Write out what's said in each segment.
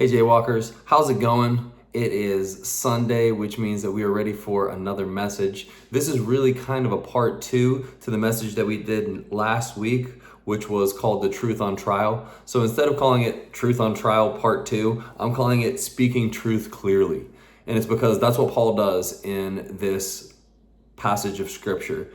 Hey Jaywalkers, how's it going? It is Sunday, which means that we are ready for another message. This is really kind of a part two to the message that we did last week, which was called The Truth on Trial. So instead of calling it Truth on Trial Part 2, I'm calling it Speaking Truth Clearly. And it's because that's what Paul does in this passage of Scripture.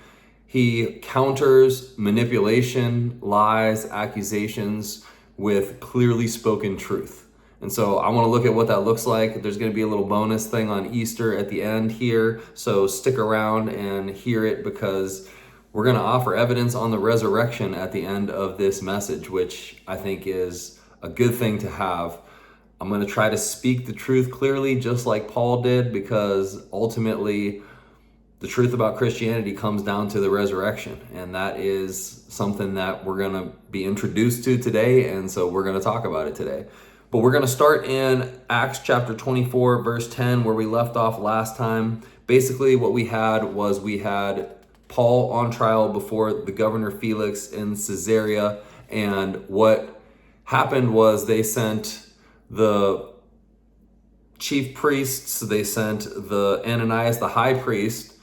He counters manipulation, lies, accusations with clearly spoken truth. And so I want to look at what that looks like. There's going to be a little bonus thing on Easter at the end here. So stick around and hear it, because we're going to offer evidence on the resurrection at the end of this message, which I think is a good thing to have. I'm going to try to speak the truth clearly, just like Paul did, because ultimately the truth about Christianity comes down to the resurrection. And that is something that we're going to be introduced to today. And so we're going to talk about it today. But we're going to start in Acts chapter 24, verse 10, where we left off last time. Basically, what we had Paul on trial before the governor Felix in Caesarea. And what happened was they sent the chief priests, they sent the Ananias, the high priest,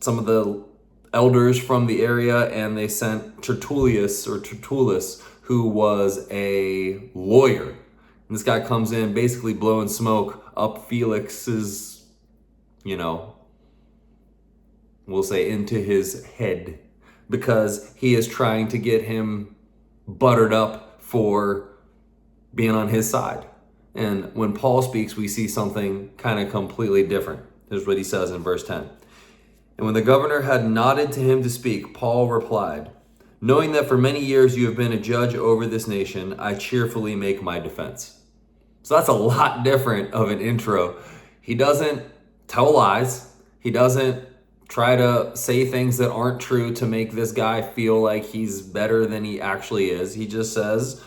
some of the elders from the area, and they sent Tertullus, who was a lawyer. And this guy comes in basically blowing smoke up Felix's, we'll say into his head, because he is trying to get him buttered up for being on his side. And when Paul speaks, we see something kind of completely different. Here's what he says in verse 10. And when the governor had nodded to him to speak, Paul replied, "Knowing that for many years you have been a judge over this nation, I cheerfully make my defense." So that's a lot different of an intro. He doesn't tell lies. He doesn't try to say things that aren't true to make this guy feel like he's better than he actually is. He just says,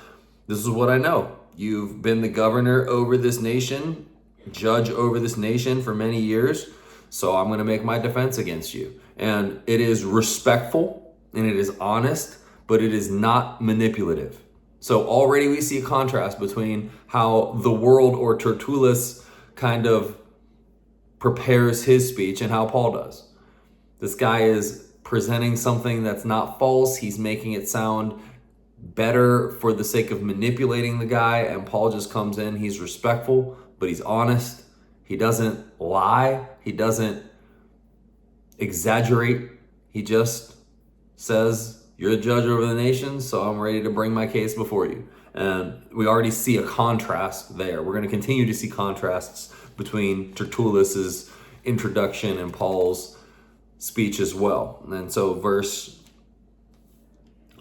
this is what I know. You've been the governor over this nation, judge over this nation for many years, so I'm going to make my defense against you. And it is respectful and it is honest, but it is not manipulative. So already we see a contrast between how the world or Tertullus kind of prepares his speech and how Paul does. This guy is presenting something that's not false. He's making it sound better for the sake of manipulating the guy. And Paul just comes in. He's respectful, but he's honest. He doesn't lie. He doesn't exaggerate. He just says, you're the judge over the nation, so I'm ready to bring my case before you. And we already see a contrast there. We're going to continue to see contrasts between Tertullus's introduction and Paul's speech as well. And so verse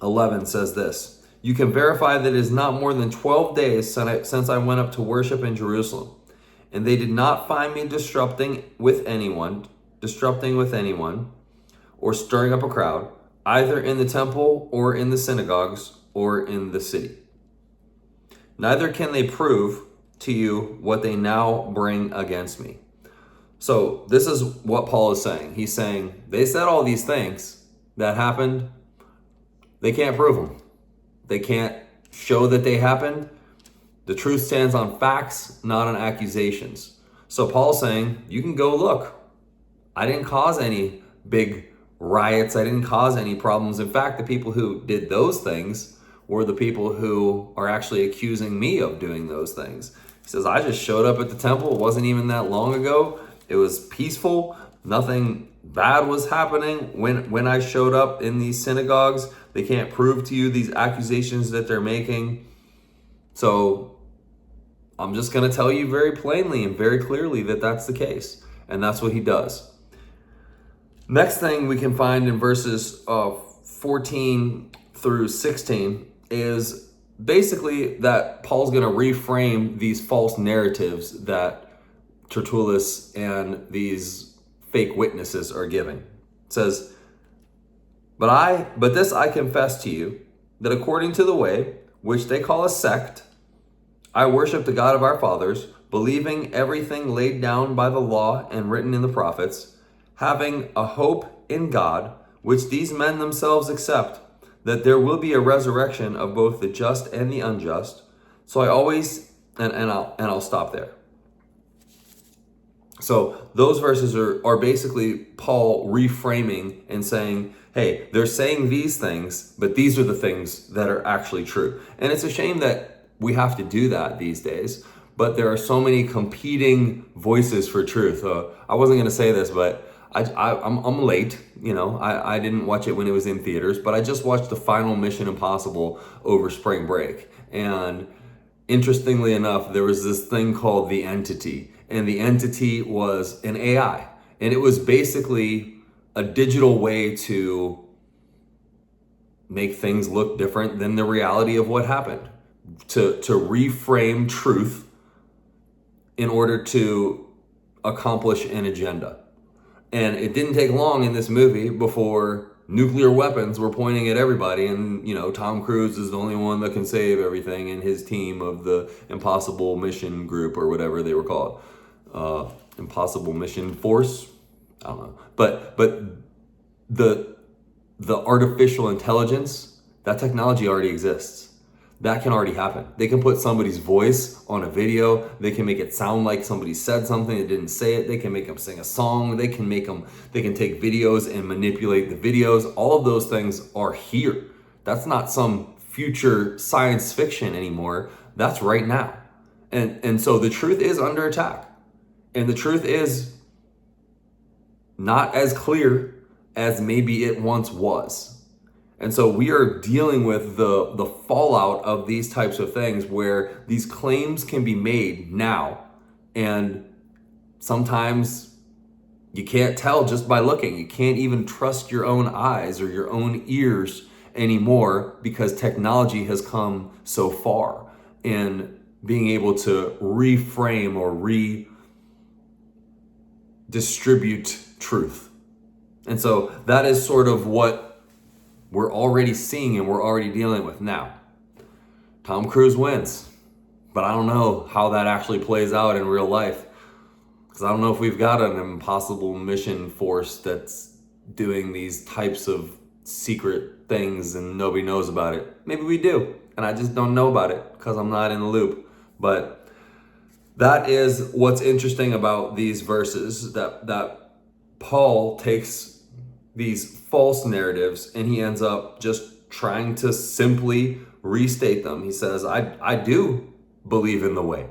11 says this: "You can verify that it is not more than 12 days since I went up to worship in Jerusalem, and they did not find me disrupting with anyone, or stirring up a crowd, either in the temple or in the synagogues or in the city. Neither can they prove to you what they now bring against me." So this is what Paul is saying. He's saying they said all these things that happened. They can't prove them. They can't show that they happened. The truth stands on facts, not on accusations. So Paul's saying, you can go look. I didn't cause any big riots. I didn't cause any problems. In fact, the people who did those things were the people who are actually accusing me of doing those things. He says, I just showed up at the temple. It wasn't even that long ago. It was peaceful. Nothing bad was happening when I showed up in these synagogues. They can't prove to you these accusations that they're making. So I'm just going to tell you very plainly and very clearly that that's the case. And that's what he does. Next thing we can find in verses 14 through 16 is basically that Paul's going to reframe these false narratives that Tertullus and these fake witnesses are giving. It says, But this I confess to you, that according to the way, which they call a sect, I worship the God of our fathers, believing everything laid down by the law and written in the prophets, having a hope in God, which these men themselves accept, that there will be a resurrection of both the just and the unjust. So I always And I'll stop there. So those verses are basically Paul reframing and saying, hey, they're saying these things, but these are the things that are actually true. And it's a shame that we have to do that these days, but there are so many competing voices for truth. I wasn't going to say this, but I'm late. I didn't watch it when it was in theaters, but I just watched the final Mission Impossible over spring break. And interestingly enough, there was this thing called The Entity, and The Entity was an AI, and it was basically a digital way to make things look different than the reality of what happened, to reframe truth in order to accomplish an agenda. And it didn't take long in this movie before nuclear weapons were pointing at everybody, and Tom Cruise is the only one that can save everything, and his team of the Impossible Mission Group or whatever they were called, Impossible Mission Force, I don't know. But the artificial intelligence, that technology already exists. That can already happen. They can put somebody's voice on a video. They can make it sound like somebody said something that didn't say it. They can make them sing a song. They can take videos and manipulate the videos. All of those things are here. That's not some future science fiction anymore. That's right now. And so the truth is under attack. And the truth is not as clear as maybe it once was. And so we are dealing with the fallout of these types of things where these claims can be made now. And sometimes you can't tell just by looking. You can't even trust your own eyes or your own ears anymore because technology has come so far in being able to reframe or redistribute truth. And so that is sort of what we're already seeing and we're already dealing with now. Tom Cruise wins, but I don't know how that actually plays out in real life, because I don't know if we've got an impossible mission force that's doing these types of secret things and nobody knows about it. Maybe we do, and I just don't know about it because I'm not in the loop. But that is what's interesting about these verses, that Paul takes these false narratives and he ends up just trying to simply restate them. He says, I do believe in the way.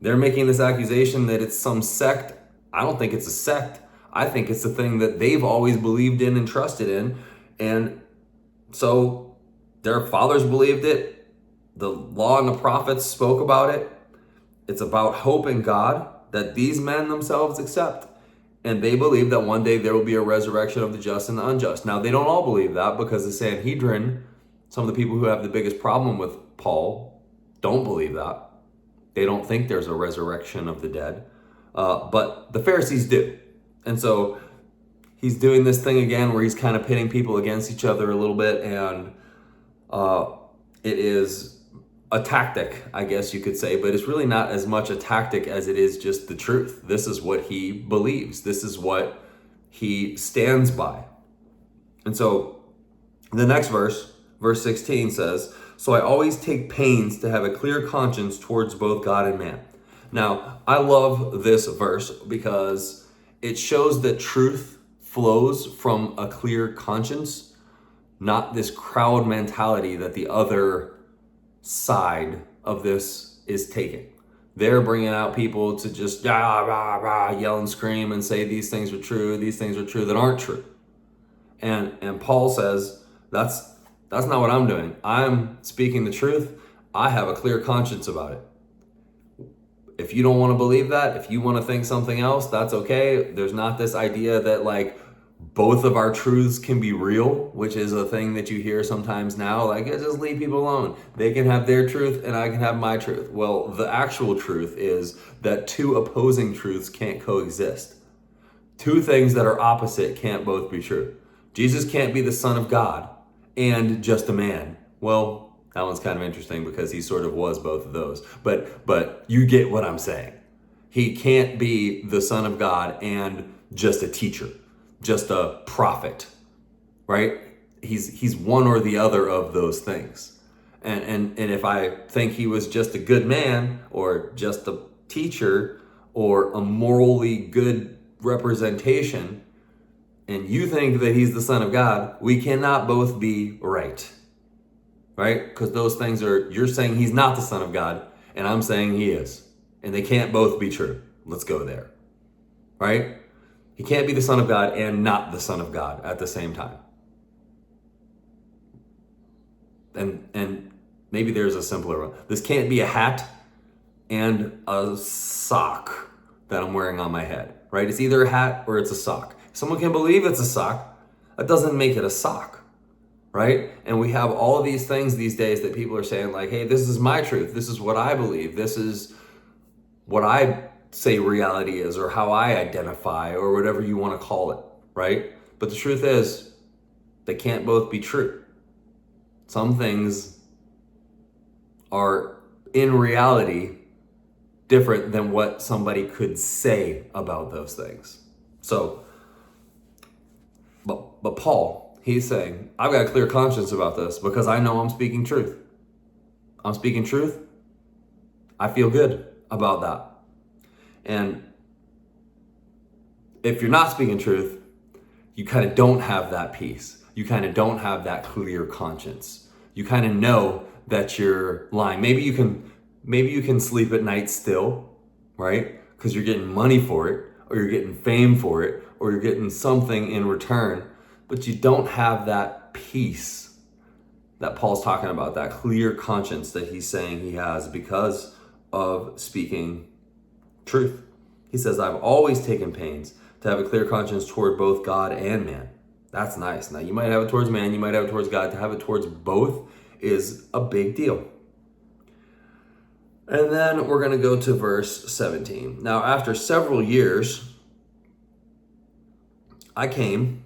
They're making this accusation that it's some sect. I don't think it's a sect. I think it's the thing that they've always believed in and trusted in. And so their fathers believed it. The law and the prophets spoke about it. It's about hope in God that these men themselves accept. And they believe that one day there will be a resurrection of the just and the unjust. Now, they don't all believe that, because the Sanhedrin, some of the people who have the biggest problem with Paul, don't believe that. They don't think there's a resurrection of the dead. But the Pharisees do. And so he's doing this thing again where he's kind of pitting people against each other a little bit. And it is a tactic, I guess you could say, but it's really not as much a tactic as it is just the truth. This is what he believes. This is what he stands by. And so the next verse 16 says, so I always take pains to have a clear conscience towards both God and man. Now, I love this verse because it shows that truth flows from a clear conscience, not this crowd mentality that the other side of this is taking. They're bringing out people to just yell and scream and say these things are true that aren't true. And Paul says that's not what I'm doing. I'm speaking the truth. I have a clear conscience about it. If you don't want to believe that, if you want to think something else, that's okay. There's not this idea that like both of our truths can be real, which is a thing that you hear sometimes now. Like, just leave people alone. They can have their truth and I can have my truth. Well, the actual truth is that two opposing truths can't coexist. Two things that are opposite can't both be true. Jesus can't be the Son of God and just a man. Well, that one's kind of interesting because he sort of was both of those. But you get what I'm saying. He can't be the Son of God and just a teacher, just a prophet, right? He's one or the other of those things. And if I think he was just a good man or just a teacher or a morally good representation, and you think that he's the Son of God, we cannot both be right. Right? Because those things are, you're saying he's not the Son of God, and I'm saying he is. And they can't both be true. Let's go there. Right? He can't be the Son of God and not the Son of God at the same time. And maybe there's a simpler one. This can't be a hat and a sock that I'm wearing on my head, right? It's either a hat or it's a sock. Someone can believe it's a sock. That doesn't make it a sock, right? And we have all of these things these days that people are saying like, hey, this is my truth. This is what I believe. This is what I say reality is, or how I identify, or whatever you want to call it, right? But the truth is, they can't both be true. Some things are in reality different than what somebody could say about those things. So, but Paul, he's saying, I've got a clear conscience about this because I know I'm speaking truth. I'm speaking truth. I feel good about that. And if you're not speaking truth, you kind of don't have that peace. You kind of don't have that clear conscience. You kind of know that you're lying. Maybe you can sleep at night still, right? Because you're getting money for it, or you're getting fame for it, or you're getting something in return, but you don't have that peace that Paul's talking about, that clear conscience that he's saying he has because of speaking truth. He says, I've always taken pains to have a clear conscience toward both God and man. That's nice. Now, you might have it towards man, you might have it towards God. To have it towards both is a big deal. And then we're going to go to verse 17. Now, after several years, I came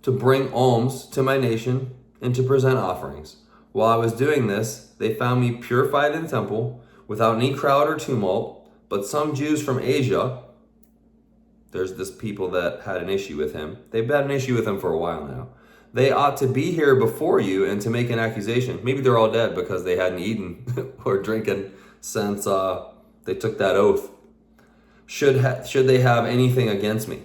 to bring alms to my nation and to present offerings. While I was doing this, they found me purified in the temple, without any crowd or tumult, but some Jews from Asia, there's this people that had an issue with him. They've had an issue with him for a while now. They ought to be here before you and to make an accusation. Maybe they're all dead because they hadn't eaten or drinking since they took that oath. Should they have anything against me?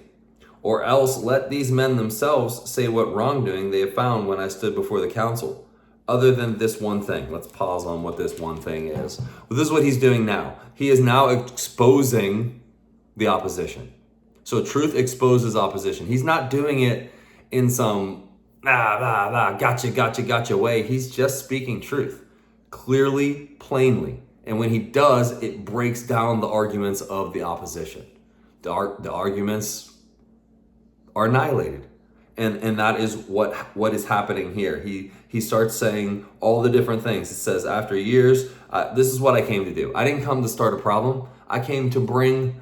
Or else let these men themselves say what wrongdoing they have found when I stood before the council, other than this one thing. Let's pause on what this one thing is. Well, this is what he's doing now. He is now exposing the opposition. So truth exposes opposition. He's not doing it in some gotcha way. He's just speaking truth clearly, plainly. And when he does, it breaks down the arguments of the opposition. The arguments are annihilated. And that is what is happening here. He starts saying all the different things. It says, after years, this is what I came to do. I didn't come to start a problem. I came to bring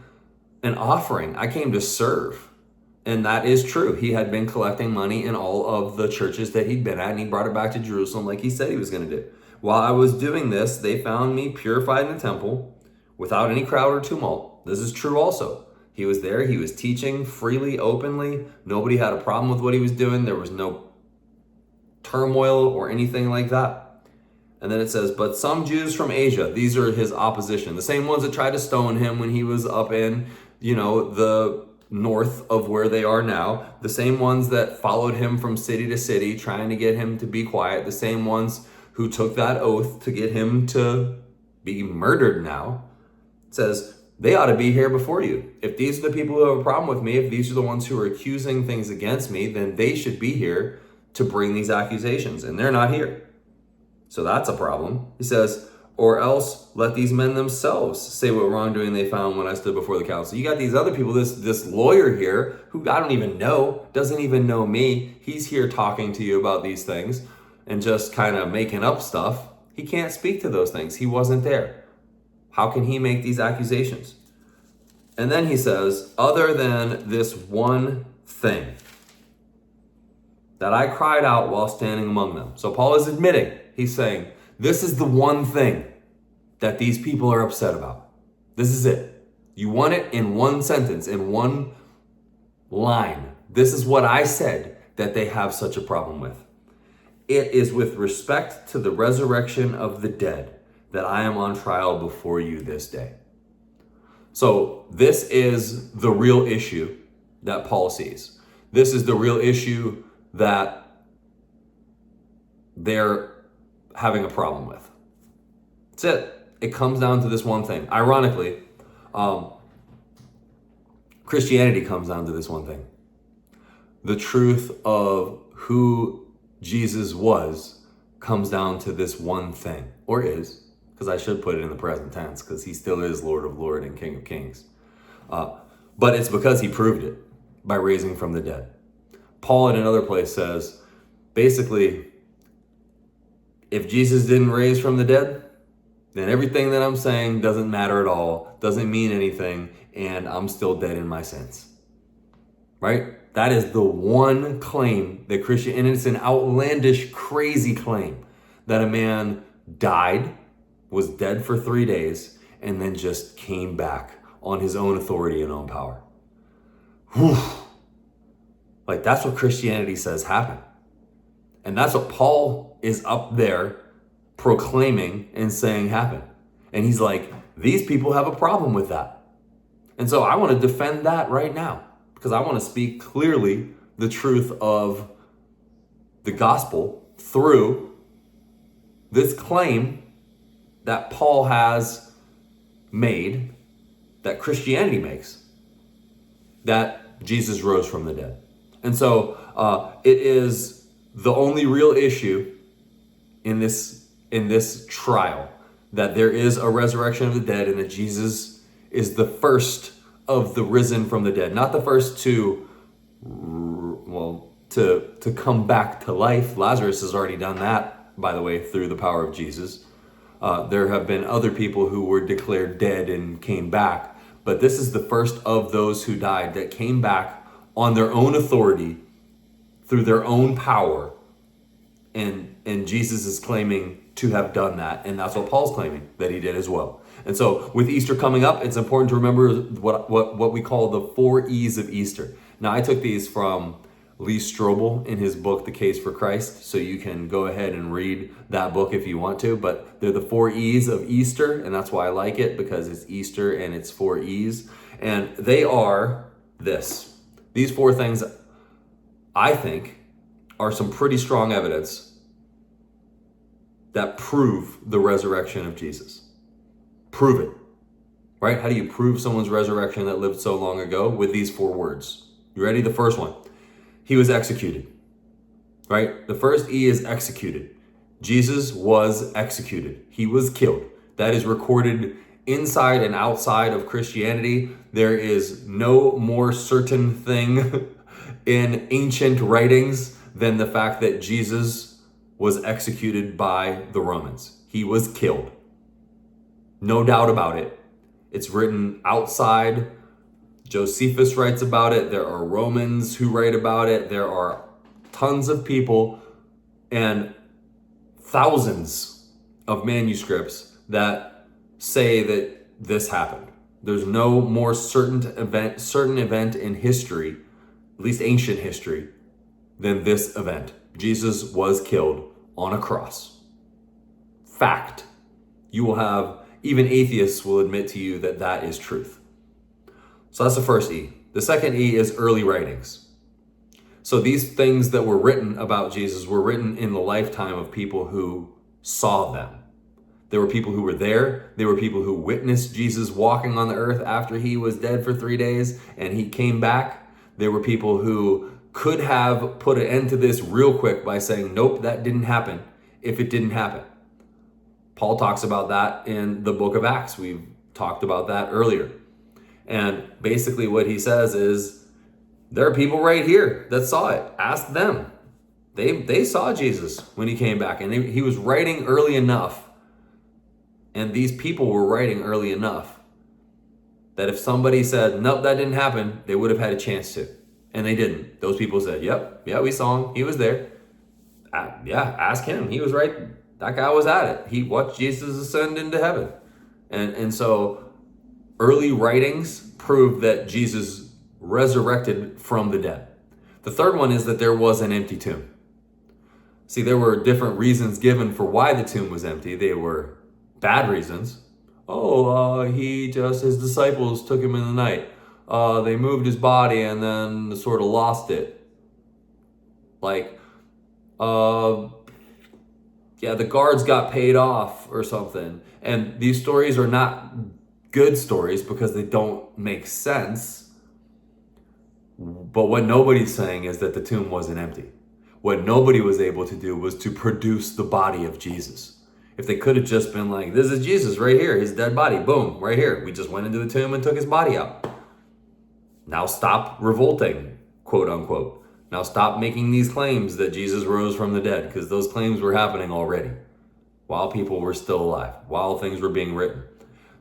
an offering. I came to serve. And that is true. He had been collecting money in all of the churches that he'd been at, and he brought it back to Jerusalem like he said he was going to do. While I was doing this, they found me purified in the temple without any crowd or tumult. This is true also. He was there. He was teaching freely, openly. Nobody had a problem with what he was doing. There was no turmoil or anything like that. And then it says, but some Jews from Asia, these are his opposition, the same ones that tried to stone him when he was up in, the north of where they are now, the same ones that followed him from city to city, trying to get him to be quiet, the same ones who took that oath to get him to be murdered now. It says, they ought to be here before you. If these are the people who have a problem with me, if these are the ones who are accusing things against me, then they should be here to bring these accusations, and they're not here. So that's a problem. He says, or else let these men themselves say what wrongdoing they found when I stood before the council. You got these other people, this lawyer here, who I don't even know, doesn't even know me. He's here talking to you about these things and just kind of making up stuff. He can't speak to those things. He wasn't there. How can he make these accusations? And then he says, other than this one thing that I cried out while standing among them. So Paul is admitting, he's saying, this is the one thing that these people are upset about. This is it. You want it in one sentence, in one line. This is what I said that they have such a problem with. It is with respect to the resurrection of the dead that I am on trial before you this day. So this is the real issue that Paul sees. This is the real issue that they're having a problem with. That's it. It comes down to this one thing. Ironically, Christianity comes down to this one thing. The truth of who Jesus was comes down to this one thing, or is, because I should put it in the present tense, because he still is Lord of Lords and King of Kings. But it's because he proved it by raising from the dead. Paul in another place says, basically, if Jesus didn't raise from the dead, then everything that I'm saying doesn't matter at all, doesn't mean anything, and I'm still dead in my sins. Right? That is the one claim that Christian, and it's an outlandish, crazy claim that a man died, was dead for 3 days, and then just came back on his own authority and own power. Whew. Like, that's what Christianity says happened. And that's what Paul is up there proclaiming and saying happened. And he's like, these people have a problem with that. And so I want to defend that right now, because I want to speak clearly the truth of the gospel through this claim that Paul has made, that Christianity makes, that Jesus rose from the dead. And so it is the only real issue in this trial, that there is a resurrection of the dead and that Jesus is the first of the risen from the dead. Not the first to come back to life. Lazarus has already done that, by the way, through the power of Jesus. There have been other people who were declared dead and came back, but this is the first of those who died that came back on their own authority through their own power. And Jesus is claiming to have done that, and that's what Paul's claiming that he did as well. And so with Easter coming up, it's important to remember what we call the 4 E's of Easter. Now, I took these from Lee Strobel in his book, The Case for Christ, so you can go ahead and read that book if you want to, but they're the 4 E's of Easter, and that's why I like it, because it's Easter and it's 4 E's, and they are this. These 4 things, I think, are some pretty strong evidence that prove the resurrection of Jesus. Prove it, right? How do you prove someone's resurrection that lived so long ago? With these 4 words. You ready? The first one, he was executed, right? The first E is executed. Jesus was executed. He was killed. That is recorded inside and outside of Christianity. There is no more certain thing in ancient writings than the fact that Jesus was executed by the Romans. He was killed. No doubt about it. It's written outside. Josephus writes about it. There are Romans who write about it. There are tons of people and thousands of manuscripts that say that this happened. There's no more certain event in history, at least ancient history, than this event. Jesus was killed on a cross. Fact. You will have, even atheists will admit to you that that is truth. So that's the first E. The second E is early writings. So these things that were written about Jesus were written in the lifetime of people who saw them. There were people who were there. There were people who witnessed Jesus walking on the earth after he was dead for 3 days and he came back. There were people who could have put an end to this real quick by saying, nope, that didn't happen, if it didn't happen. Paul talks about that in the book of Acts. We've talked about that earlier. And basically what he says is, there are people right here that saw it. Ask them. They saw Jesus when he came back, and he was writing early enough. And these people were writing early enough that if somebody said, nope, that didn't happen, they would have had a chance to. And they didn't. Those people said, yeah, we saw him. He was there. Ask him. He was right. That guy was at it. He watched Jesus ascend into heaven. And so early writings prove that Jesus resurrected from the dead. The third one is that there was an empty tomb. See, there were different reasons given for why the tomb was empty. They were bad reasons. His disciples took him in the night. They moved his body and then sort of lost it. Like, the guards got paid off or something. And these stories are not good stories because they don't make sense. But what nobody's saying is that the tomb wasn't empty. What nobody was able to do was to produce the body of Jesus. If they could have just been like, this is Jesus right here, his dead body, boom, right here. We just went into the tomb and took his body out. Now stop revolting, quote unquote. Now stop making these claims that Jesus rose from the dead, because those claims were happening already while people were still alive, while things were being written.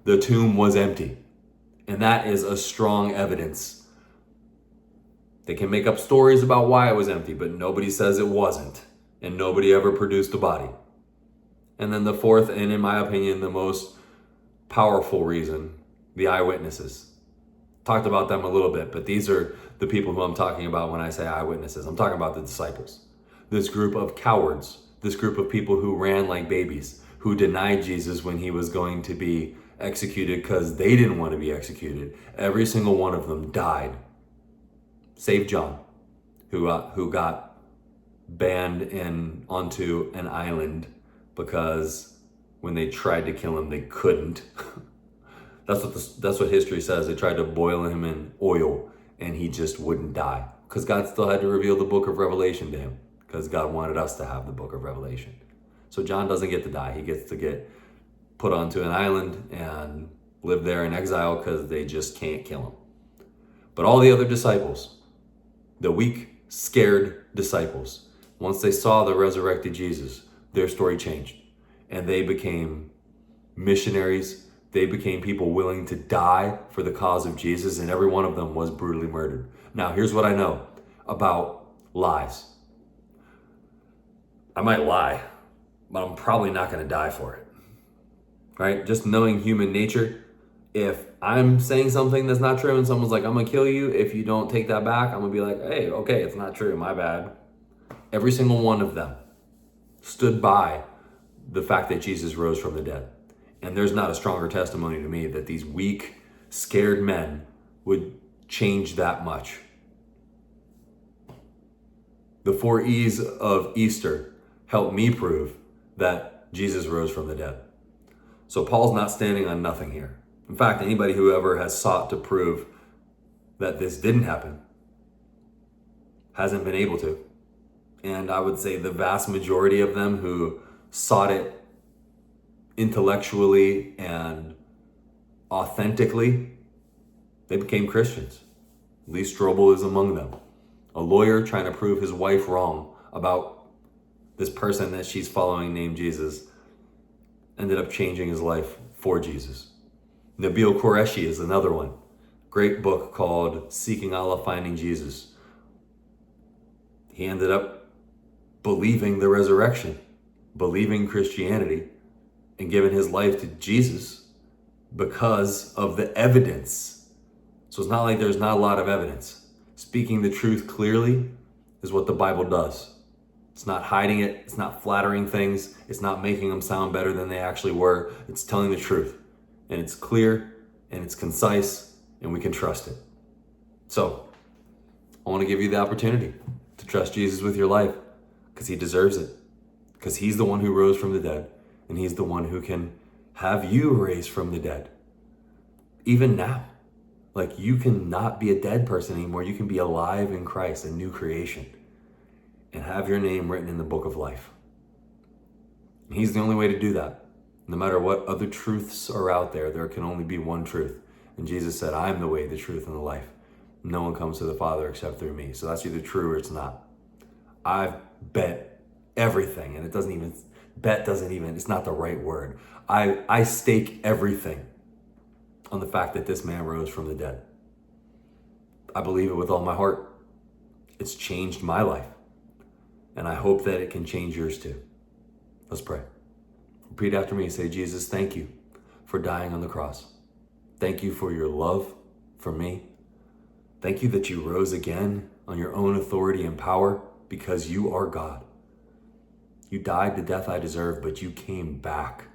The tomb was empty. And that is a strong evidence. They can make up stories about why it was empty, but nobody says it wasn't. And nobody ever produced a body. And then the fourth, and in my opinion, the most powerful reason, the eyewitnesses. Talked about them a little bit, but these are the people who I'm talking about when I say eyewitnesses. I'm talking about the disciples. This group of cowards, this group of people who ran like babies, who denied Jesus when he was going to be executed because they didn't want to be executed. Every single one of them died. Save John, who got banned onto an island because when they tried to kill him, they couldn't. That's what history says. They tried to boil him in oil, and he just wouldn't die because God still had to reveal the book of Revelation to him because God wanted us to have the book of Revelation. So John doesn't get to die. He gets to get put onto an island and live there in exile because they just can't kill him. But all the other disciples, the weak, scared disciples, once they saw the resurrected Jesus, their story changed. And they became missionaries. They became people willing to die for the cause of Jesus, and every one of them was brutally murdered. Now, here's what I know about lies. I might lie, but I'm probably not going to die for it. Right? Just knowing human nature, if I'm saying something that's not true and someone's like, I'm going to kill you if you don't take that back, I'm going to be like, hey, okay, it's not true, my bad. Every single one of them stood by the fact that Jesus rose from the dead. And there's not a stronger testimony to me that these weak, scared men would change that much. The 4 E's of Easter helped me prove that Jesus rose from the dead. So Paul's not standing on nothing here. In fact, anybody who ever has sought to prove that this didn't happen hasn't been able to. And I would say the vast majority of them who sought it intellectually and authentically, they became Christians. Lee Strobel is among them. A lawyer trying to prove his wife wrong about this person that she's following named Jesus ended up changing his life for Jesus. Nabil Qureshi is another one. Great book called Seeking Allah, Finding Jesus. He ended up believing the resurrection, believing Christianity, and giving his life to Jesus because of the evidence. So it's not like there's not a lot of evidence. Speaking the truth clearly is what the Bible does. It's not hiding it. It's not flattering things. It's not making them sound better than they actually were. It's telling the truth. And it's clear and it's concise and we can trust it. So I want to give you the opportunity to trust Jesus with your life because he deserves it. Because he's the one who rose from the dead and he's the one who can have you raised from the dead. Even now. Like you can not be a dead person anymore. You can be alive in Christ, a new creation, and have your name written in the book of life. And he's the only way to do that. No matter what other truths are out there, there can only be one truth. And Jesus said, I am the way, the truth, and the life. No one comes to the Father except through me. So that's either true or it's not. I've bet everything, and it's not the right word. I stake everything on the fact that this man rose from the dead. I believe it with all my heart. It's changed my life. And I hope that it can change yours too. Let's pray. Repeat after me. Say, Jesus, thank you for dying on the cross. Thank you for your love for me. Thank you that you rose again on your own authority and power because you are God. You died the death I deserve, but you came back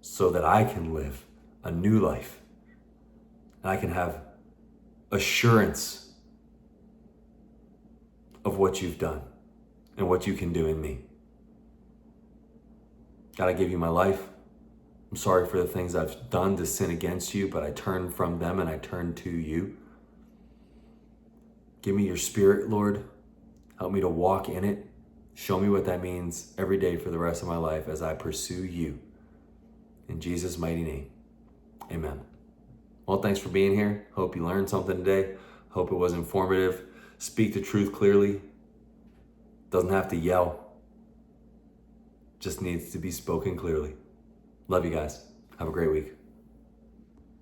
so that I can live a new life. And I can have assurance of what you've done and what you can do in me. God, I give you my life. I'm sorry for the things I've done to sin against you, but I turn from them and I turn to you. Give me your spirit, Lord. Help me to walk in it. Show me what that means every day for the rest of my life as I pursue you. In Jesus' mighty name, amen. Well, thanks for being here. Hope you learned something today. Hope it was informative. Speak the truth clearly. Doesn't have to yell. Just needs to be spoken clearly. Love you guys. Have a great week.